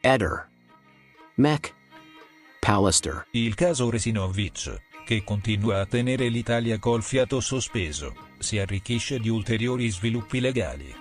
Eder. Mac. Pallister. Il caso Resinovic, che continua a tenere l'Italia col fiato sospeso, si arricchisce di ulteriori sviluppi legali.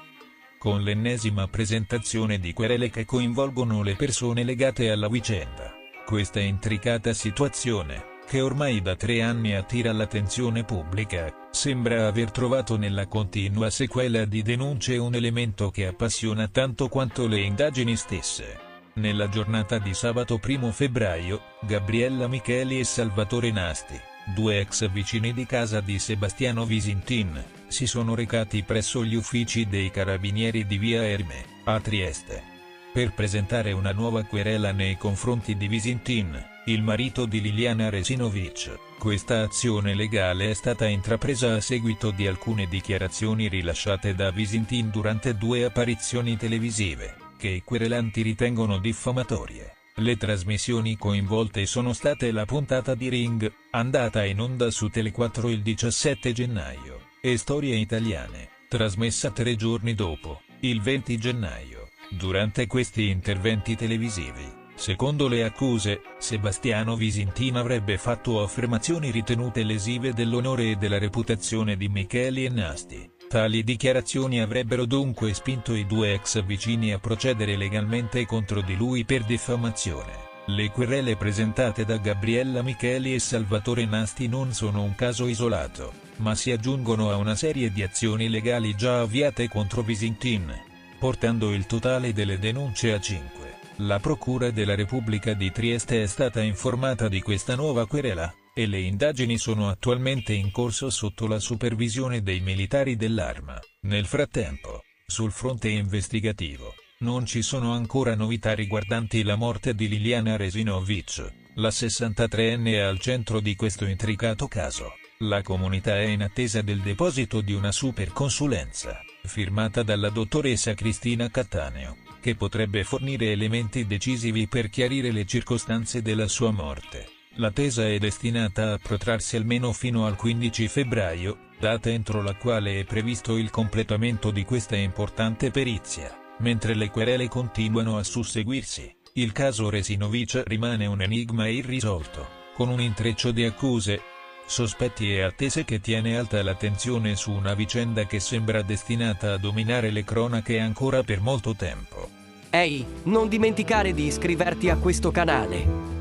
Con l'ennesima presentazione di querele che coinvolgono le persone legate alla vicenda. Questa intricata situazione, che ormai da 3 anni attira l'attenzione pubblica, sembra aver trovato nella continua sequela di denunce un elemento che appassiona tanto quanto le indagini stesse. Nella giornata di sabato 1 febbraio, Gabriella Micheli e Salvatore Nasti, 2 ex vicini di casa di Sebastiano Visintin, si sono recati presso gli uffici dei Carabinieri di Via Erme, a Trieste, per presentare una nuova querela nei confronti di Visintin, il marito di Liliana Resinovic. Questa azione legale è stata intrapresa a seguito di alcune dichiarazioni rilasciate da Visintin durante 2 apparizioni televisive, che i querelanti ritengono diffamatorie. Le trasmissioni coinvolte sono state la puntata di Ring, andata in onda su Tele4 il 17 gennaio, e Storie Italiane, trasmessa 3 giorni dopo, il 20 gennaio. Durante questi interventi televisivi, secondo le accuse, Sebastiano Visintin avrebbe fatto affermazioni ritenute lesive dell'onore e della reputazione di Micheli e Nasti. Tali dichiarazioni avrebbero dunque spinto i 2 ex vicini a procedere legalmente contro di lui per diffamazione. Le querele presentate da Gabriella Micheli e Salvatore Nasti non sono un caso isolato, ma si aggiungono a una serie di azioni legali già avviate contro Visintin, portando il totale delle denunce a 5. La Procura della Repubblica di Trieste è stata informata di questa nuova querela, e le indagini sono attualmente in corso sotto la supervisione dei militari dell'Arma. Nel frattempo, sul fronte investigativo, non ci sono ancora novità riguardanti la morte di Liliana Resinovic, la 63enne al centro di questo intricato caso. La comunità è in attesa del deposito di una superconsulenza, firmata dalla dottoressa Cristina Cattaneo, che potrebbe fornire elementi decisivi per chiarire le circostanze della sua morte. L'attesa è destinata a protrarsi almeno fino al 15 febbraio, data entro la quale è previsto il completamento di questa importante perizia. Mentre le querele continuano a susseguirsi, il caso Resinovic rimane un enigma irrisolto, con un intreccio di accuse, sospetti e attese che tiene alta l'attenzione su una vicenda che sembra destinata a dominare le cronache ancora per molto tempo. Ehi, non dimenticare di iscriverti a questo canale.